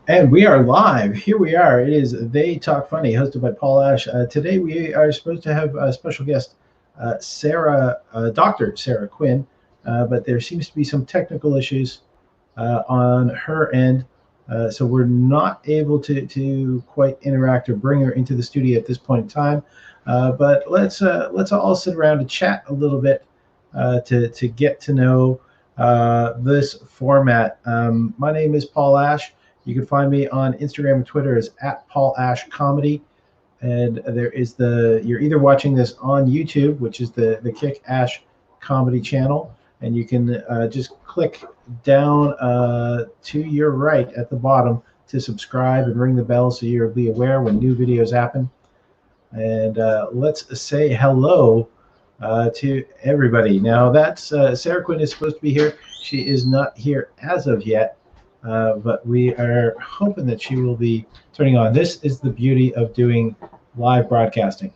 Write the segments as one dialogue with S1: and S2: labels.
S1: And we are live. Here we are. It is They Talk Funny, hosted by Paul Ash. Today we are supposed to have a special guest, Dr. Sara Quinn, but there seems to be some technical issues on her end, so we're not able to quite interact or bring her into the studio at this point in time. But let's all sit around and chat a little bit to get to know this format. My name is Paul Ash. You can find me on Instagram and Twitter as @PaulAshComedy. And there is you're either watching this on YouTube, which is the Kick Ash Comedy channel, and you can just click down to your right at the bottom to subscribe and ring the bell so you'll be aware when new videos happen. And let's say hello to everybody. Now that's Sara Quinn is supposed to be here. She is not here as of yet. But we are hoping that she will be turning on. This is the beauty of doing live broadcasting.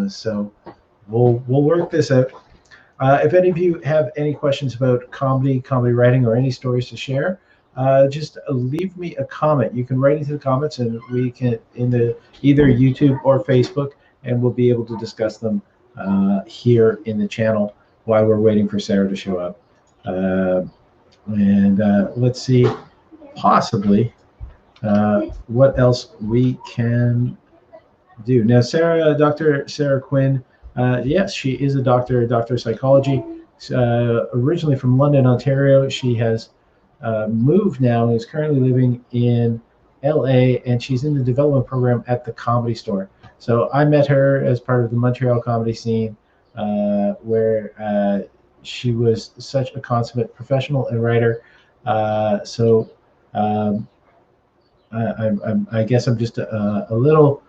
S1: So we'll work this out. If any of you have any questions about comedy writing, or any stories to share, just leave me a comment. You can write into the comments, and we can either YouTube or Facebook, and we'll be able to discuss them here in the channel while we're waiting for Sara to show up. And let's see. Possibly what else we can do. Now, Dr. Sara Quinn, yes, she is a doctor of psychology. Originally from London, Ontario. She has moved now and is currently living in LA, and she's in the development program at the Comedy Store. So I met her as part of the Montreal comedy scene, where she was such a consummate professional and writer. I guess I'm just a little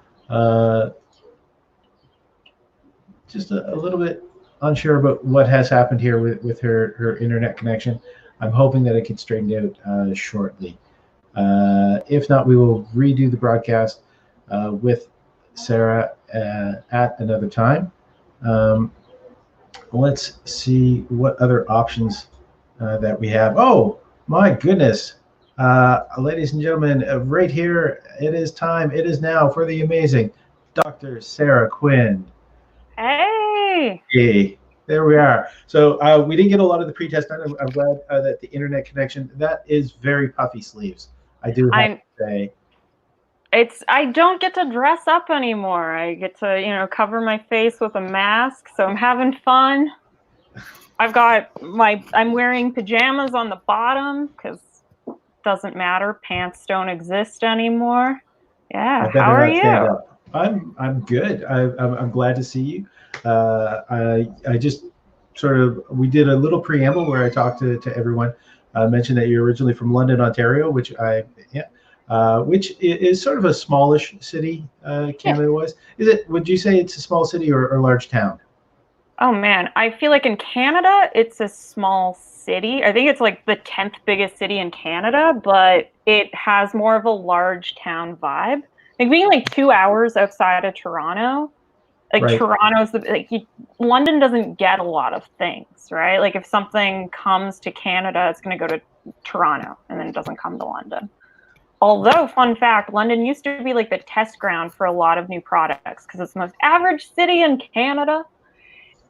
S1: bit unsure about what has happened here with her internet connection. I'm hoping that it can straighten out shortly. If not, we will redo the broadcast with Sara at another time. Let's see what other options that we have. Oh my goodness. Ladies and gentlemen, right here, it is time. It is now for the amazing Dr. Sara Quinn.
S2: Hey!
S1: Hey, there we are. So we didn't get a lot of the pre-test done. I'm glad that the internet connection, that is very puffy sleeves. I do have to say.
S2: I don't get to dress up anymore. I get to, cover my face with a mask, so I'm having fun. I'm wearing pajamas on the bottom because it doesn't matter. Pants don't exist anymore. Yeah. How are you?
S1: I'm good. I'm glad to see you. I just we did a little preamble where I talked to everyone. I mentioned that you're originally from London, Ontario, which is sort of a smallish city, Canada-wise. Would you say it's a small city or a large town?
S2: Oh man, I feel like in Canada, it's a small city. I think it's like the 10th biggest city in Canada, but it has more of a large town vibe. Like being like 2 hours outside of Toronto,
S1: Right.
S2: Toronto's London doesn't get a lot of things, right? Like if something comes to Canada, it's going to go to Toronto and then it doesn't come to London. Although, fun fact, London used to be like the test ground for a lot of new products because it's the most average city in Canada.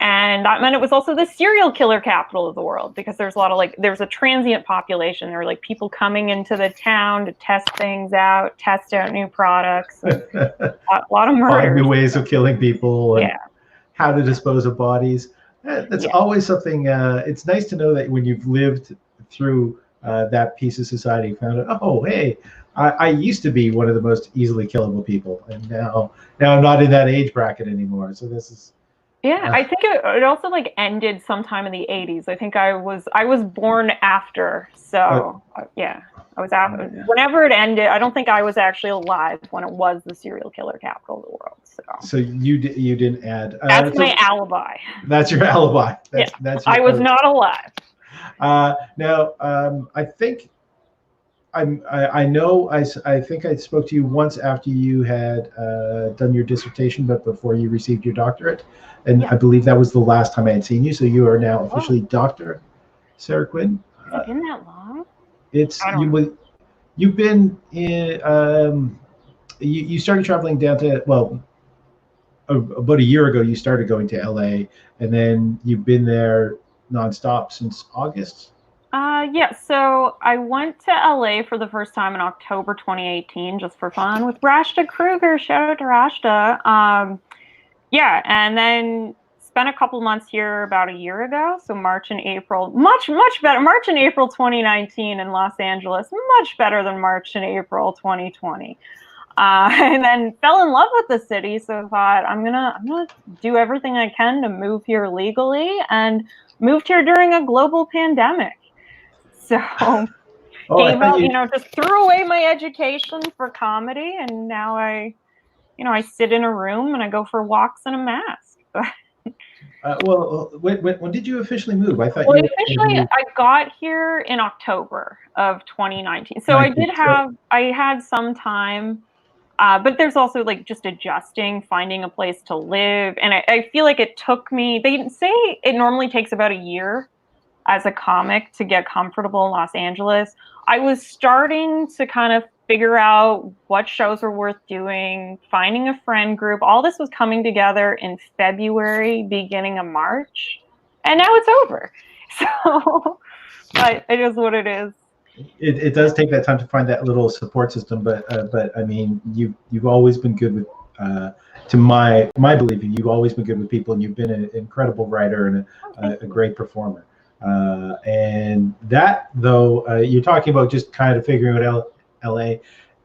S2: And that meant it was also the serial killer capital of the world because there's a lot of there's a transient population. There were people coming into the town to test things out, test out new products. A lot of murders.
S1: Find new ways of killing people and how to dispose of bodies. That's always something. It's nice to know that when you've lived through that piece of society, you found out, oh, hey, I used to be one of the most easily killable people. And now I'm not in that age bracket anymore. So this is...
S2: Yeah, I think it also ended sometime in the 80s. I think I was born after, so I was after. Whenever it ended, I don't think I was actually alive when it was the serial killer capital of the world.
S1: So you didn't add.
S2: That's my alibi.
S1: That's your alibi.
S2: I was not alive.
S1: Now, I think I think I spoke to you once after you had done your dissertation, but before you received your doctorate. And I believe that was the last time I had seen you. So you are now officially Dr. Sara Quinn.
S2: Has it been that long?
S1: It's
S2: I don't know.
S1: you've been in. You started traveling down to about a year ago. You started going to LA, and then you've been there nonstop since August.
S2: Yeah, so I went to LA for the first time in October 2018 just for fun with Rashta Kruger. Shout out to Rashta. Yeah, and then spent a couple months here about a year ago. So March and April, much better. March and April 2019 in Los Angeles, much better than March and April 2020. And then fell in love with the city. So thought I'm gonna do everything I can to move here legally, and moved here during a global pandemic. So
S1: Oh, I
S2: gave
S1: thought
S2: up,
S1: you.
S2: just threw away my education for comedy, and now I sit in a room and I go for walks in a mask.
S1: When did you officially move? I thought
S2: Well,
S1: you had
S2: officially,
S1: moved
S2: I got here in October of 2019. So
S1: 19.
S2: I had some time, but there's also like just adjusting, finding a place to live. And I feel like it took me, they say it normally takes about a year as a comic to get comfortable in Los Angeles. I was starting to kind of figure out what shows were worth doing, finding a friend group. All this was coming together in February, beginning of March, and now it's over. So, but it is what it is.
S1: It does take that time to find that little support system, but I mean, you've always been good with, to my belief, you've always been good with people, and you've been an incredible writer and a great performer. And that though, you're talking about just kind of figuring out LA.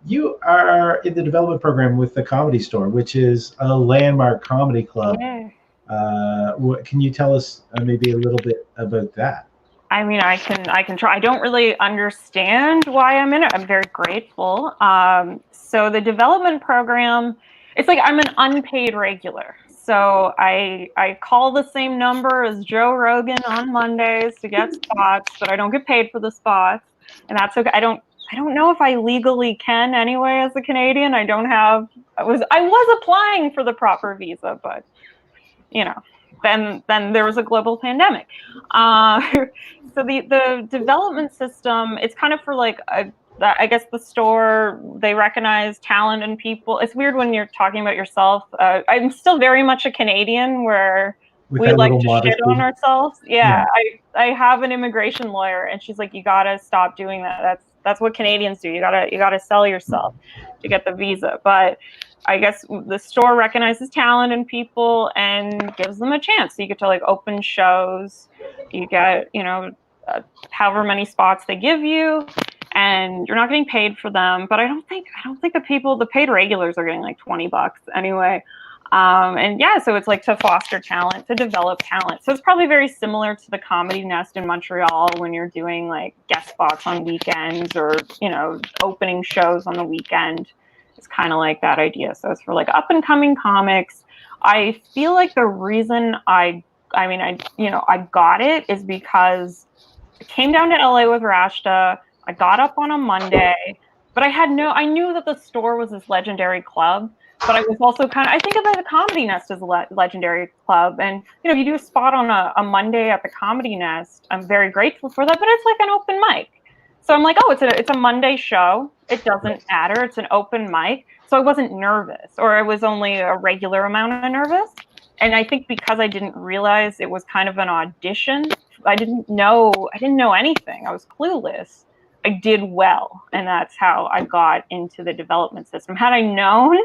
S1: You are in the development program with the Comedy Store, which is a landmark comedy club.
S2: Yeah.
S1: Can you tell us maybe a little bit about that?
S2: I mean, I can try. I don't really understand why I'm in it. I'm very grateful. So the development program, it's like I'm an unpaid regular. So I call the same number as Joe Rogan on Mondays to get spots, but I don't get paid for the spots, and that's okay. I don't know if I legally can anyway as a Canadian. I was applying for the proper visa, but you know, then there was a global pandemic. So the development system, it's kind of for like I guess the store, they recognize talent in people. It's weird when you're talking about yourself. I'm still very much a Canadian where
S1: With
S2: we
S1: that
S2: like
S1: little
S2: to shit on
S1: modesty.
S2: ourselves.
S1: Yeah.
S2: Yeah, I have an immigration lawyer, and she's like, you gotta stop doing that. That's what Canadians do. You gotta sell yourself to get the visa. But I guess the store recognizes talent in people and gives them a chance. So you get to like open shows, you get however many spots they give you, and you're not getting paid for them. But I don't think the paid regulars are getting like $20 anyway. And yeah, so it's like to foster talent, to develop talent. So it's probably very similar to the Comedy Nest in Montreal when you're doing like guest spots on weekends or opening shows on the weekend. It's kind of like that idea. So it's for like up and coming comics. I feel like the reason I got it is because I came down to LA with Rashta. I got up on a Monday, but I knew that the store was this legendary club, but I was also I think about the Comedy Nest as a legendary club. And, you do a spot on a Monday at the Comedy Nest. I'm very grateful for that, but it's like an open mic. So I'm like, oh, it's a Monday show. It doesn't matter. It's an open mic. So I wasn't nervous, or I was only a regular amount of nervous. And I think because I didn't realize it was kind of an audition, I didn't know anything. I was clueless. I did well, and that's how I got into the development system. Had I known,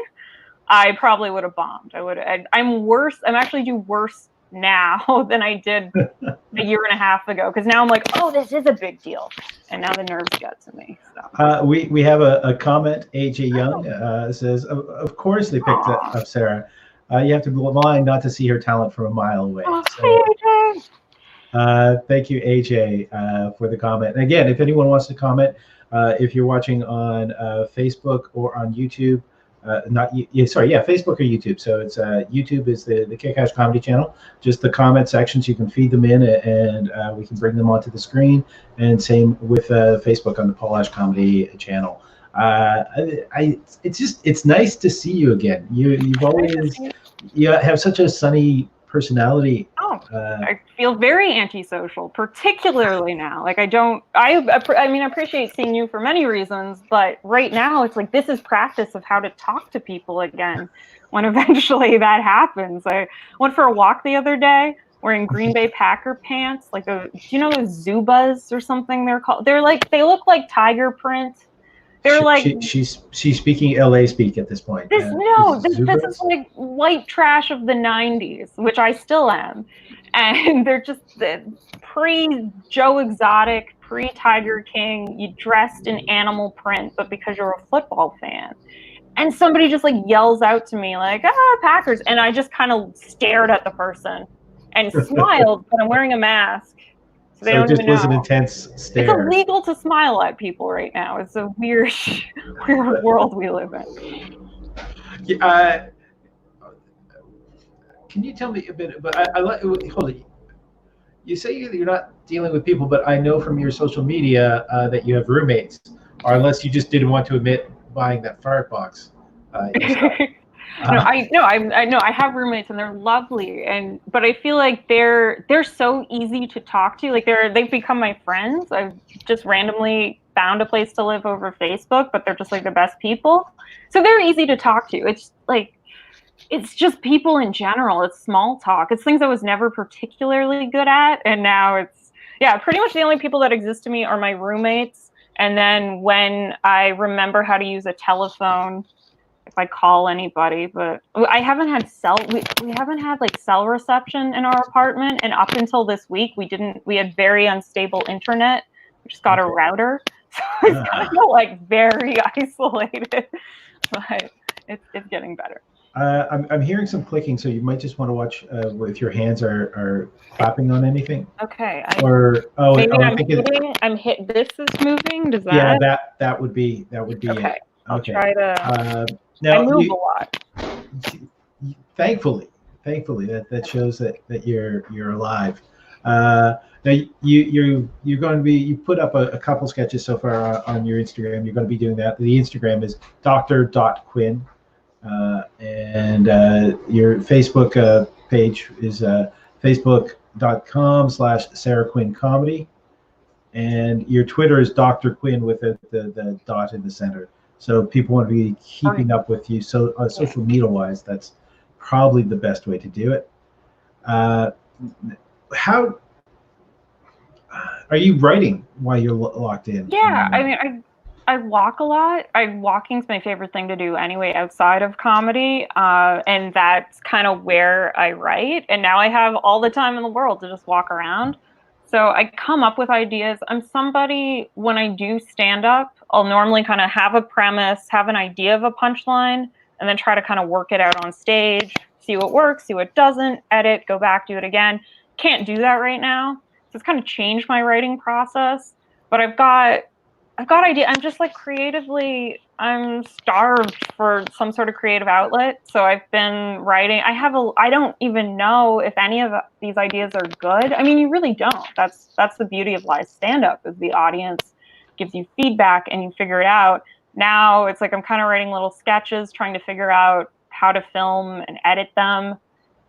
S2: I probably would have bombed. I'm worse. I'm actually do worse now than I did a year and a half ago, because now I'm like, oh, this is a big deal, and now the nerves get to me. So.
S1: We have a comment. AJ Young says, of course they picked up Sarah. You have to be blind not to see her talent from a mile away.
S2: Oh,
S1: so, thank you, AJ, for the comment. And again, if anyone wants to comment, if you're watching on Facebook or on YouTube, Facebook or YouTube. So it's YouTube is the Kick-Ass Comedy channel. Just the comment sections, you can feed them in, and we can bring them onto the screen. And same with Facebook on the Paul Ash Comedy channel. It's nice to see you again. You have such a sunny personality.
S2: Oh, I feel very antisocial, particularly now. Like I mean, I appreciate seeing you for many reasons, but right now it's like this is practice of how to talk to people again when eventually that happens. I went for a walk the other day wearing Green Bay Packer pants, like do you know those Zubas or something they're called? They look like tiger print. They're
S1: she's speaking LA speak at this point.
S2: This is like white trash of the 90s, which I still am. And they're just pre-Joe Exotic, pre-Tiger King. You dressed in animal print, but because you're a football fan. And somebody just like yells out to me like, Packers. And I just kind of stared at the person and smiled, but I'm wearing a mask.
S1: So it just was an intense stare.
S2: It's illegal to smile at people right now. It's a weird, weird world we live in.
S1: Can you tell me a bit? But hold it. You say you're not dealing with people, but I know from your social media that you have roommates, or unless you just didn't want to admit buying that Firefox.
S2: I know I have roommates and they're lovely, but I feel like they're so easy to talk to. Like they've become my friends. I've just randomly found a place to live over Facebook, but they're just like the best people. So they're easy to talk to. It's like it's just people in general. It's small talk. It's things I was never particularly good at, and now it's pretty much the only people that exist to me are my roommates. And then when I remember how to use a telephone, if I call anybody, but I haven't had we haven't had like cell reception in our apartment, and up until this week we had very unstable internet. We just got a router, so it's kind of like very isolated, but it's getting better.
S1: I'm hearing some clicking, so you might just want to watch if your hands are clapping on anything.
S2: Okay. I'm hit. This is moving. Does that?
S1: Yeah, that would be
S2: okay.
S1: it.
S2: I'll try to.
S1: Now,
S2: I move a lot.
S1: Thankfully, that shows that you're alive. Now you're going to be, you put up a couple sketches so far on your Instagram. You're going to be doing that. The Instagram is Dr.Quinn, and your Facebook page is facebook.com/Sara Quinn Comedy, and your Twitter is Dr. Quinn with the dot in the center. So people want to be keeping up with you. So social media wise, that's probably the best way to do it. How are you writing while you're locked in?
S2: Yeah, I mean, I walk a lot. Walking's my favorite thing to do anyway outside of comedy, and that's kind of where I write. And now I have all the time in the world to just walk around. So I come up with ideas. I'm somebody, when I do stand up, I'll normally kind of have a premise, have an idea of a punchline, and then try to kind of work it out on stage, see what works, see what doesn't, edit, go back, do it again. Can't do that right now. So it's kind of changed my writing process, but I've got idea. I'm just like creatively, I'm starved for some sort of creative outlet. So I've been writing. I don't even know if any of these ideas are good. I mean, you really don't. That's the beauty of live stand-up, is the audience gives you feedback and you figure it out. Now it's like I'm kind of writing little sketches, trying to figure out how to film and edit them.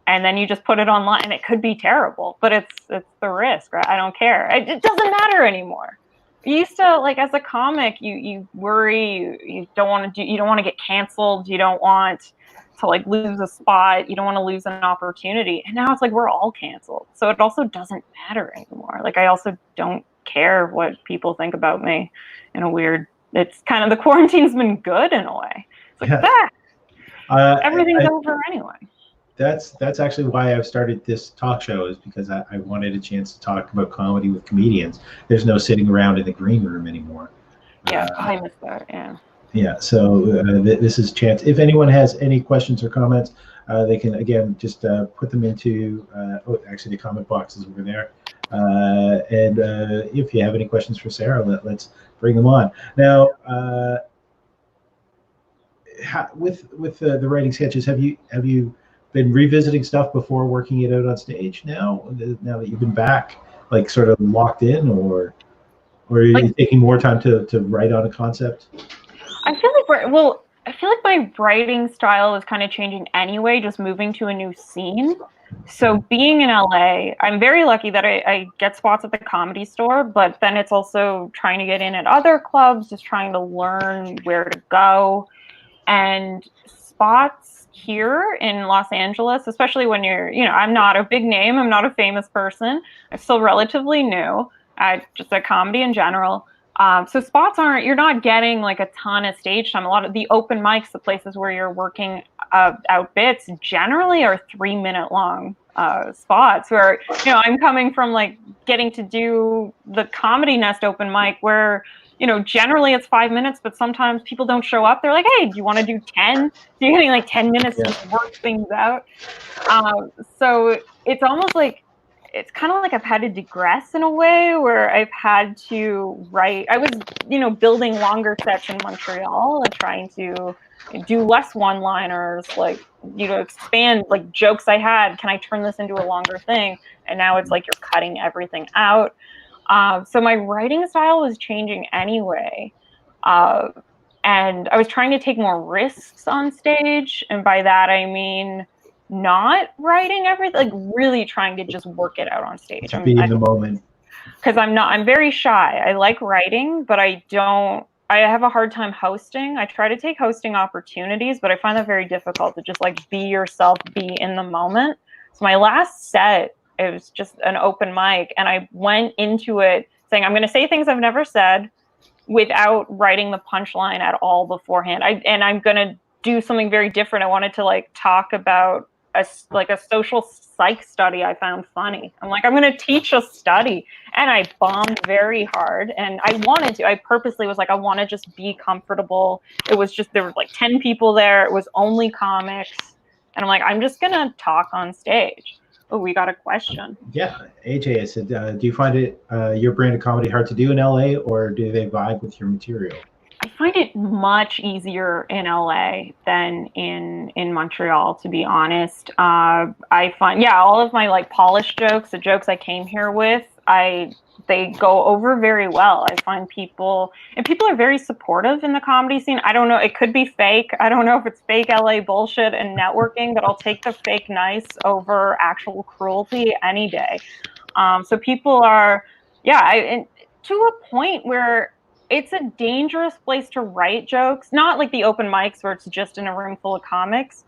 S2: And then you just put it online, and it could be terrible, but it's the risk, right? I don't care. It doesn't matter anymore. You used to, like, as a comic, you worry, you don't want to get canceled, you don't want to like lose a spot, you don't want to lose an opportunity. And now it's like we're all canceled. So it also doesn't matter anymore. Like I also don't care what people think about me in a weird, it's kind of, the quarantine's been good in a way. It's like everything's over anyway.
S1: That's actually why I've started this talk show, is because I wanted a chance to talk about comedy with comedians. There's no sitting around in the green room anymore.
S2: Yeah, I miss that. Yeah.
S1: Yeah. So this is a chance. If anyone has any questions or comments, they can again just put them into. Actually, the comment box is over there. And if you have any questions for Sara, let's bring them on now. With the writing sketches, have you been revisiting stuff before working it out on stage now that you've been back, like sort of locked in, or are you taking more time to write on a concept?
S2: I feel like my writing style is kind of changing anyway, just moving to a new scene. So being in LA, I'm very lucky that I get spots at the Comedy Store, but then it's also trying to get in at other clubs, just trying to learn where to go. And spots here in Los Angeles, especially when you're, I'm not a big name, I'm not a famous person, I'm still relatively new at just at comedy in general. So spots you're not getting like a ton of stage time. A lot of the open mics, the places where you're working out bits, generally are 3-minute long spots where, I'm coming from like getting to do the Comedy Nest open mic where, generally it's 5 minutes, but sometimes people don't show up. They're like, hey, do you want to do 10? So you're getting like 10 minutes to just work things out. So it's almost like, it's kind of like I've had to digress in a way where I've had to write. I was, building longer sets in Montreal and trying to do less one-liners, like, expand like jokes I had. Can I turn this into a longer thing? And now it's like you're cutting everything out. So my writing style was changing anyway. And I was trying to take more risks on stage. And by that, I mean not writing everything, like really trying to just work it out on stage.
S1: To be in the moment.
S2: Because I'm very shy. I like writing, but I have a hard time hosting. I try to take hosting opportunities, but I find that very difficult to just like be yourself, be in the moment. So my last set, it was just an open mic, and I went into it saying, I'm going to say things I've never said without writing the punchline at all beforehand. I'm going to do something very different. I wanted to like talk about a social psych study I found funny. I'm like, I'm going to teach a study. And I bombed very hard. And I purposely was like, I want to just be comfortable. It was just, there were like 10 people there. It was only comics. And I'm like, I'm just going to talk on stage. Oh, we got a question.
S1: Yeah, AJ, I said, do you find it your brand of comedy hard to do in LA, or do they vibe with your material?
S2: I find it much easier in LA than in Montreal, to be honest. I find, all of my like polished jokes, the jokes I came here with, they go over very well. I find people are very supportive in the comedy scene. I don't know, it could be fake. I don't know if it's fake LA bullshit and networking, but I'll take the fake nice over actual cruelty any day. So people are, and to a point where it's a dangerous place to write jokes. Not like the open mics where it's just in a room full of comics,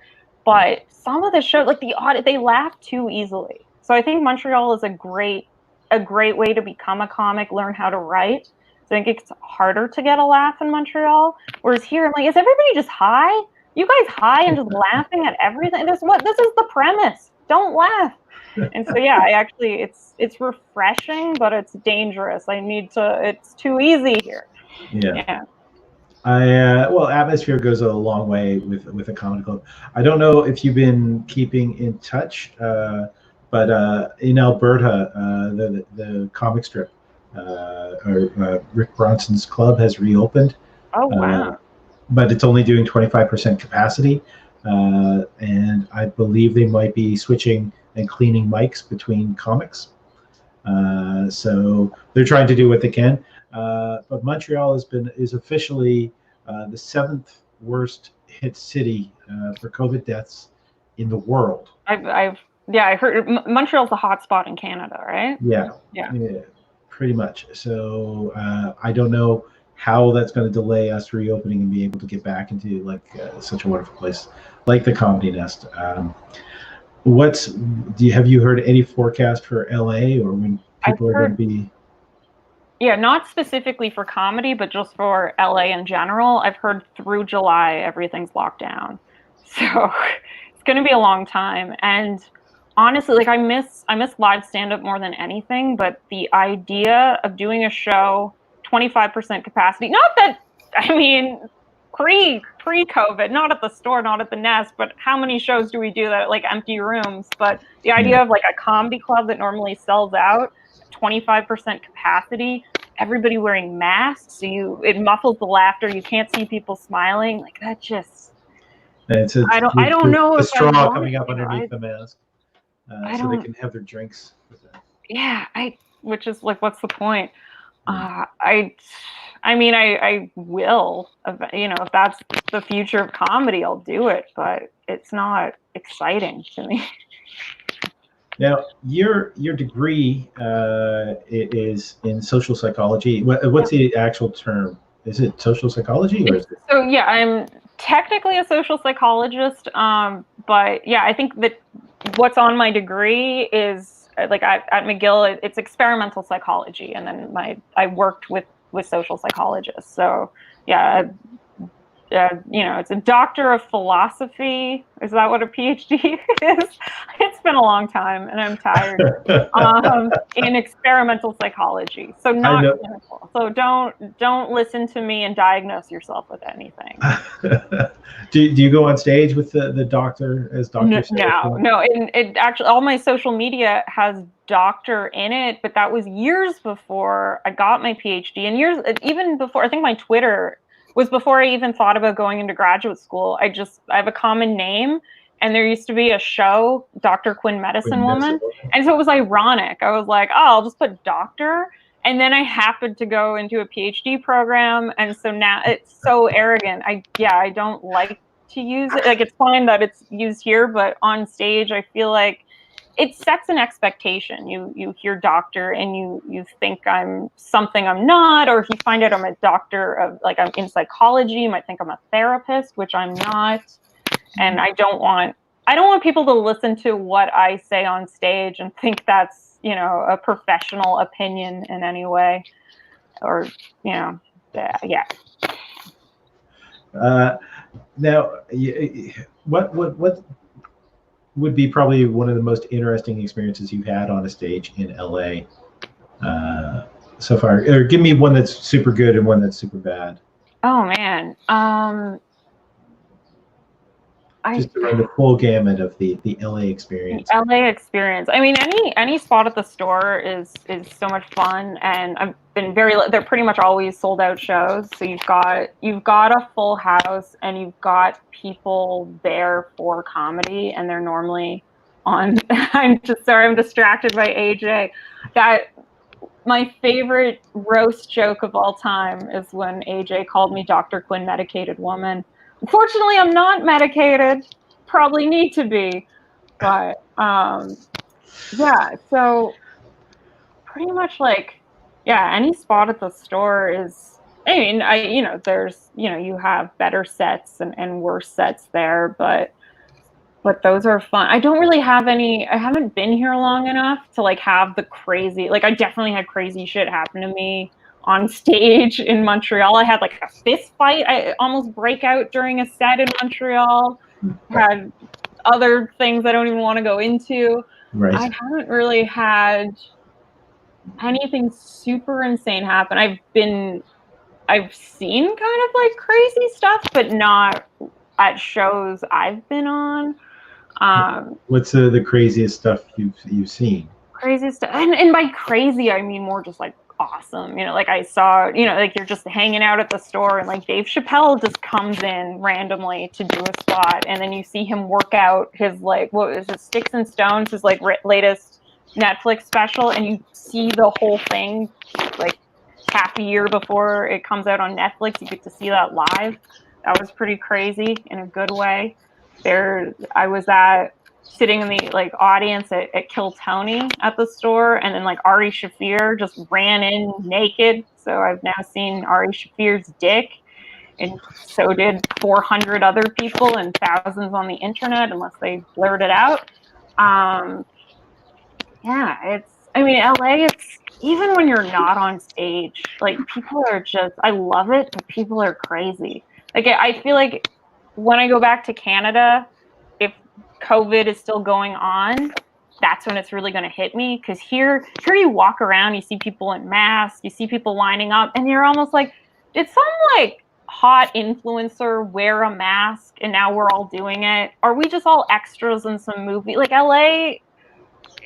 S2: but some of the shows, like they laugh too easily. So I think Montreal is a great way to become a comic, learn how to write. So I think it's harder to get a laugh in Montreal. Whereas here, I'm like, is everybody just high? You guys high and just laughing at everything? This is the premise. Don't laugh. And so it's refreshing, but it's dangerous. It's too easy here.
S1: Yeah. Atmosphere goes a long way with a comedy club. I don't know if you've been keeping in touch, but in Alberta, the comic strip, Rick Bronson's club has reopened.
S2: Oh, wow.
S1: But it's only doing 25% capacity. And I believe they might be switching and cleaning mics between comics. So they're trying to do what they can. But Montreal is officially the 7th worst hit city for COVID deaths in the world.
S2: I heard Montreal's the hot spot in Canada, right?
S1: Yeah, pretty much. So I don't know how that's going to delay us reopening and be able to get back into such a wonderful place like the Comedy Nest. Have you heard any forecast for LA or when people are going to be?
S2: Yeah, not specifically for comedy, but just for LA in general. I've heard through July everything's locked down, so it's going to be a long time. And honestly, like I miss live stand-up more than anything. But the idea of doing a show 25% capacity, not that, I mean, pre-COVID, not at the store, not at the Nest, but how many shows do we do that at like empty rooms? But the idea of like a comedy club that normally sells out 25% capacity, everybody wearing masks, so it muffles the laughter. You can't see people smiling. Like that just. I don't know
S1: the
S2: if
S1: straw coming up underneath the mask, so they can have their drinks.
S2: Yeah, which is like, what's the point? I will, if that's the future of comedy, I'll do it, but it's not exciting to me.
S1: Now, your degree is in social psychology. What's the actual term? Is it social psychology or is it?
S2: So yeah, I'm technically a social psychologist, but yeah, I think that what's on my degree is like at McGill, it's experimental psychology, and then I worked with social psychologists. So yeah, it's a doctor of philosophy. Is that what a PhD is? It's been a long time, and I'm tired. In experimental psychology, so
S1: I
S2: not
S1: know.
S2: clinical. So don't listen to me and diagnose yourself with anything.
S1: do you go on stage with the doctor as Dr. Sara Quinn?
S2: No. And it actually, all my social media has doctor in it, but that was years before I got my PhD, and years even before. I think my Twitter was before I even thought about going into graduate school. I have a common name, and there used to be a show, Dr. Quinn Medicine Woman, and so it was ironic. I was like, oh, I'll just put doctor. And then I happened to go into a PhD program, and so now it's so arrogant. I don't like to use it. Like, it's fine that it's used here, but on stage, I feel like it sets an expectation. You hear doctor and you think I'm something I'm not, or if you find out I'm a doctor of, like, I'm in psychology, you might think I'm a therapist, which I'm not. And I don't want people to listen to what I say on stage and think that's, a professional opinion in any way, or, yeah.
S1: Now, what would be probably one of the most interesting experiences you've had on a stage in LA so far? Or give me one that's super good and one that's super bad.
S2: Oh man.
S1: Just to run the full gamut of the LA experience.
S2: LA experience. I mean, any spot at the store is so much fun, and I've been they're pretty much always sold out shows. So you've got a full house, and you've got people there for comedy, and they're normally on. I'm distracted by AJ. My favorite roast joke of all time is when AJ called me Dr. Quinn medicated woman. Unfortunately, I'm not medicated. Probably need to be, but yeah. So pretty much, like, yeah, any spot at the store is. I mean, there's, you have better sets and worse sets there, but those are fun. I don't really have any. I haven't been here long enough to, like, have the crazy. Like, I definitely had crazy shit happen to me on stage in Montreal. I had, like, a fist fight. I almost break out during a set in Montreal. Had other things I don't even want to go into.
S1: Right.
S2: I haven't really had anything super insane happen. I've seen kind of, like, crazy stuff, but not at shows I've been on.
S1: What's the craziest stuff you've seen?
S2: Crazy stuff, and by crazy I mean more just, like, awesome. Like, I saw, like, you're just hanging out at the store, and, like, Dave Chappelle just comes in randomly to do a spot, and then you see him work out his, like, what is it, Sticks and Stones, his, like, latest Netflix special, and you see the whole thing, like, half a year before it comes out on Netflix. You get to see that live. That was pretty crazy in a good way. I was sitting in the, like, audience at Kill Tony at the store, and then, like, Ari Shaffir just ran in naked. So I've now seen Ari Shaffir's dick, and so did 400 other people and thousands on the internet, unless they blurred it out. Yeah, I mean, LA, it's, even when you're not on stage, like, people are just, I love it, but people are crazy. Like, I feel like when I go back to Canada, if COVID is still going on, that's when it's really going to hit me. Because here you walk around, you see people in masks, you see people lining up, and you're almost like, did some, like, hot influencer wear a mask and now we're all doing it? Are we just all extras in some movie? Like, LA,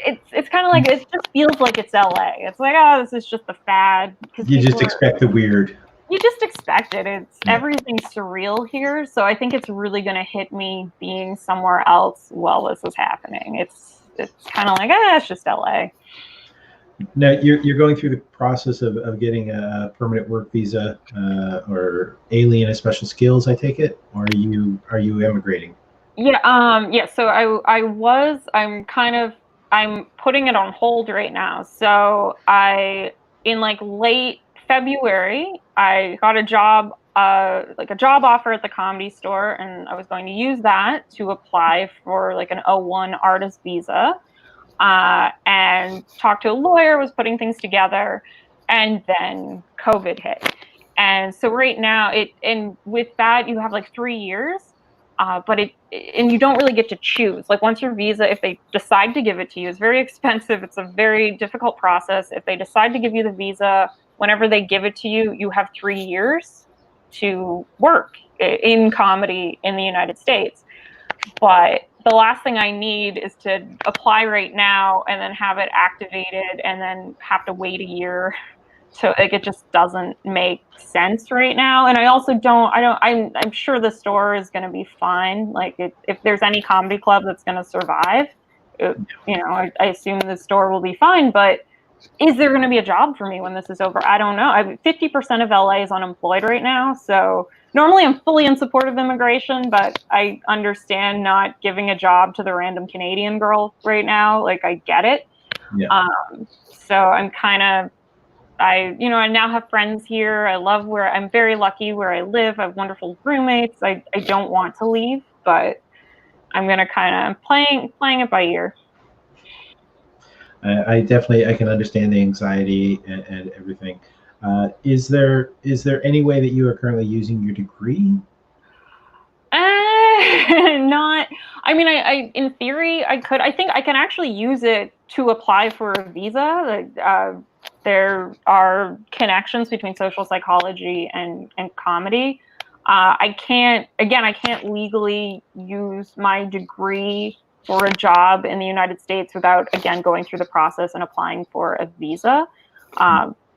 S2: it's kind of like, it just feels like it's LA. It's like, oh, this is just a fad.
S1: You just expect the weird.
S2: You just expect it. Everything's surreal here, so I think it's really going to hit me being somewhere else while this is happening. It's kind of like, it's just LA.
S1: Now you're going through the process of getting a permanent work visa or alien and special skills, I take it, or are you emigrating?
S2: Yeah. So I'm kind of I'm putting it on hold right now. So in like late February, I got a job, like a job offer at the Comedy Store, and I was going to use that to apply for like an O1 artist visa, and talked to a lawyer, was putting things together, and then COVID hit. And so right now, and with that, you have like 3 years, and you don't really get to choose. Like once your visa, if they decide to give it to you, it's very expensive. It's a very difficult process. If they decide to give you the visa, whenever they give it to you, you have 3 years to work in comedy in the United States. But the last thing I need is to apply right now and then have it activated and then have to wait a year. So like it just doesn't make sense right now. And I also I'm sure the store is going to be fine. Like if there's any comedy club that's going to survive, I assume the store will be fine. But is there going to be a job for me when this is over? I don't know. 50% of LA is unemployed right now. So normally I'm fully in support of immigration, but I understand not giving a job to the random Canadian girl right now. Like I get it.
S1: Yeah.
S2: So I'm kind of, I now have friends here. I'm very lucky where I live. I have wonderful roommates. I don't want to leave, but I'm going to kind of playing it by ear.
S1: I can understand the anxiety and everything. Is there any way that you are currently using your degree?
S2: Not. I mean, I in theory I could. I think I can actually use it to apply for a visa. There are connections between social psychology and comedy. I can't legally use my degree for a job in the United States without, again, going through the process and applying for a visa.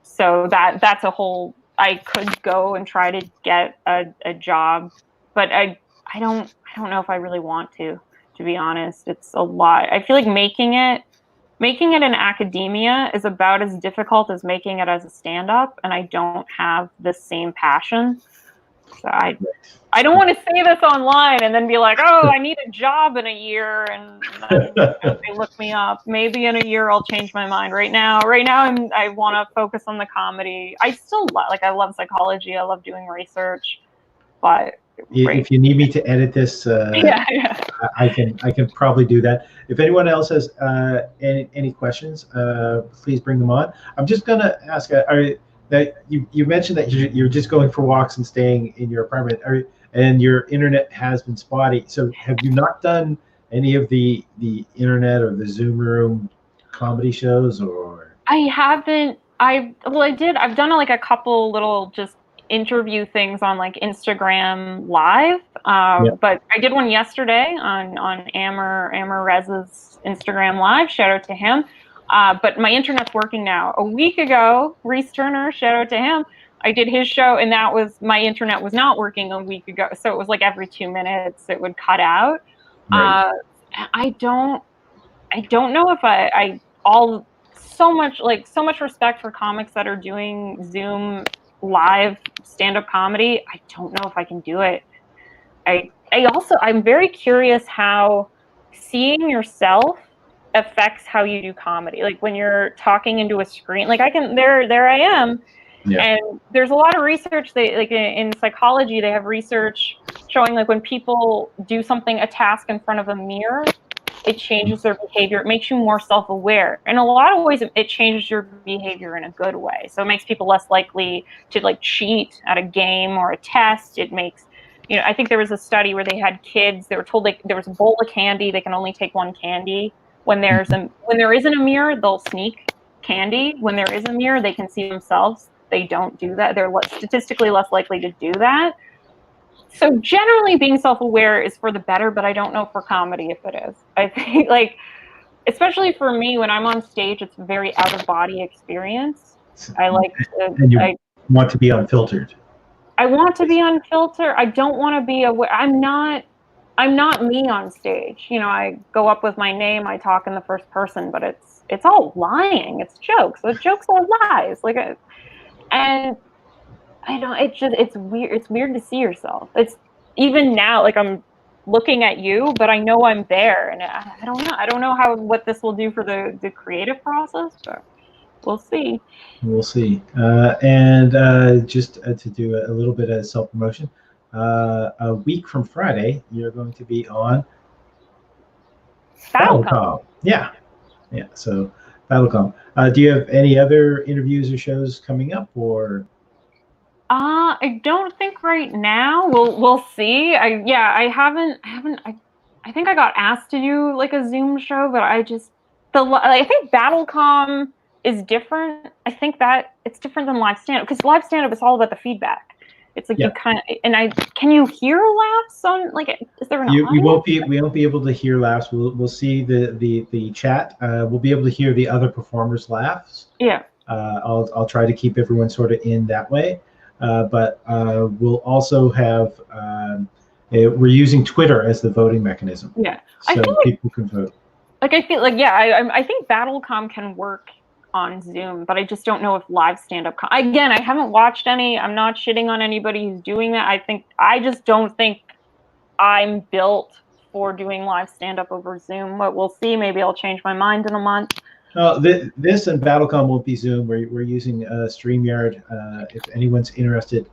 S2: So that's a whole, I could go and try to get a job, but I don't know if I really want to be honest. It's a lot. I feel like making it in academia is about as difficult as making it as a stand-up, and I don't have the same passion. So I don't want to say this online and then be like, oh, I need a job in a year, and then they look me up. Maybe in a year I'll change my mind. Right now I want to focus on the comedy. I still I love psychology. I love doing research, but
S1: if you need me to edit this, I can probably do that. If anyone else has any questions, please bring them on. I'm just gonna ask, that you mentioned that you're just going for walks and staying in your apartment, and your internet has been spotty. So have you not done any of the internet or the Zoom room comedy shows? Or
S2: I haven't. I did. I've done like a couple little just interview things on like Instagram Live, but I did one yesterday on Amr Rez's Instagram Live. Shout out to him. But my internet's working now. A week ago, Reese Turner, shout out to him, I did his show, and my internet was not working a week ago. So it was like every 2 minutes it would cut out.
S1: Right.
S2: I don't know if so much respect for comics that are doing Zoom live stand-up comedy. I don't know if I can do it. I'm very curious how seeing yourself affects how you do comedy. Like when you're talking into a screen, like there I am.
S1: Yeah.
S2: And there's a lot of research, in psychology, they have research showing like when people do a task in front of a mirror, it changes their behavior. It makes you more self-aware. In a lot of ways, it changes your behavior in a good way. So it makes people less likely to like cheat at a game or a test. It makes, I think there was a study where they had kids, they were told there was a bowl of candy, they can only take one candy. When there isn't a mirror, they'll sneak candy. When there is a mirror, they can see themselves. They don't do that. They're statistically less likely to do that. So generally being self-aware is for the better, but I don't know for comedy if it is. I think especially for me, when I'm on stage, it's a very out-of-body experience. I like to...
S1: And you want to be unfiltered.
S2: I want to be unfiltered. I don't want to be aware. I'm not me on stage. I go up with my name, I talk in the first person, but it's all lying. It's jokes. The jokes are lies. And I don't, it's weird. It's weird to see yourself. It's even now, looking at you, but I know I'm there, and I don't know. I don't know what this will do for the creative process, but we'll see.
S1: We'll see. And just to do a little bit of self-promotion, a week from Friday, you're going to be on
S2: Battlecom.
S1: Yeah. So Battlecom. Do you have any other interviews or shows coming up, or?
S2: I don't think right now. We'll see. I haven't. I think I got asked to do like a Zoom show, but I think Battlecom is different. I think that it's different than live stand-up, because live stand-up is all about the feedback. It's like you kind of, and can you hear laughs on, like, is there an audience?
S1: We won't be able to hear laughs. We'll see the chat. We'll be able to hear the other performers' laughs.
S2: Yeah.
S1: I'll try to keep everyone sort of in that way. But we'll also have we're using Twitter as the voting mechanism.
S2: Yeah.
S1: So people can vote.
S2: Like, I feel like, I think Battlecom can work on Zoom, but I just don't know if live stand-up. Again, I haven't watched any. I'm not shitting on anybody who's doing that. I just don't think I'm built for doing live stand-up over Zoom, but we'll see. Maybe I'll change my mind in a month.
S1: This and Battlecom won't be Zoom. We're using StreamYard. If anyone's interested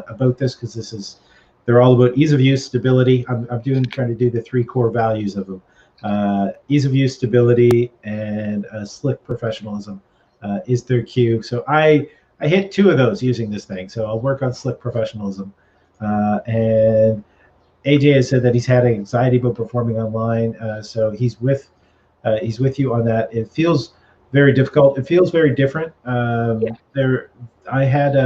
S1: about this, because they're all about ease of use, stability. I'm trying to do the 3 core values of them: ease of use, stability, and slick professionalism is their cue. So I hit 2 of those using this thing. So I'll work on slick professionalism. And AJ has said that he's had anxiety about performing online, so he's with you on that. It feels very difficult. It feels very different. I had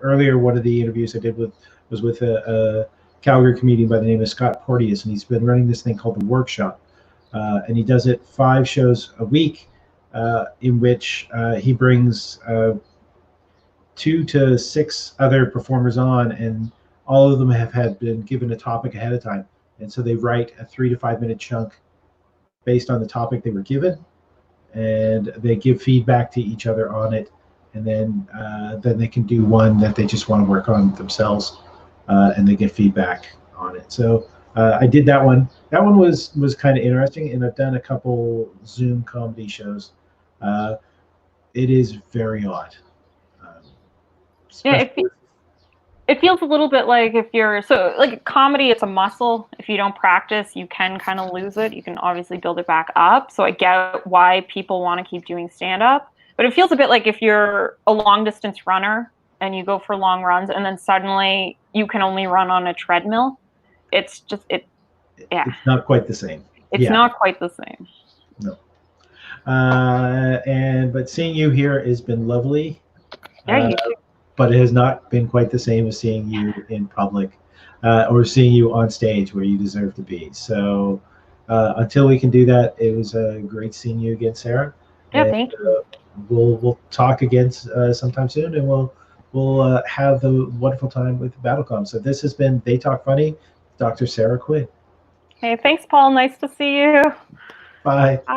S1: earlier, one of the interviews I did was with a Calgary comedian by the name of Scott Porteous, and he's been running this thing called The Workshop, and he does it 5 shows a week, in which he brings 2 to 6 other performers on, and all of them have been given a topic ahead of time, and so they write a 3 to 5 minute chunk based on the topic they were given, and they give feedback to each other on it, and then they can do one that they just want to work on themselves, and they get feedback on it. So I did that one. That one was kind of interesting, and I've done a couple Zoom comedy shows. It is very odd.
S2: It feels a little bit like, if you're like comedy, it's a muscle. If you don't practice, you can kind of lose it. You can obviously build it back up. So I get why people want to keep doing stand-up, but it feels a bit like if you're a long distance runner and you go for long runs, and then suddenly you can only run on a treadmill. It's
S1: not quite the same.
S2: It's not quite the same.
S1: No. But seeing you here has been lovely.
S2: Yeah, you too.
S1: But it has not been quite the same as seeing you in public, or seeing you on stage where you deserve to be. So until we can do that, it was great seeing you again, Sarah.
S2: Yeah, thank you.
S1: We'll talk again sometime soon, and we'll have the wonderful time with Battlecom. So this has been They Talk Funny, Dr. Sara Quinn.
S2: Hey, thanks, Paul. Nice to see you.
S1: Bye.
S2: Bye.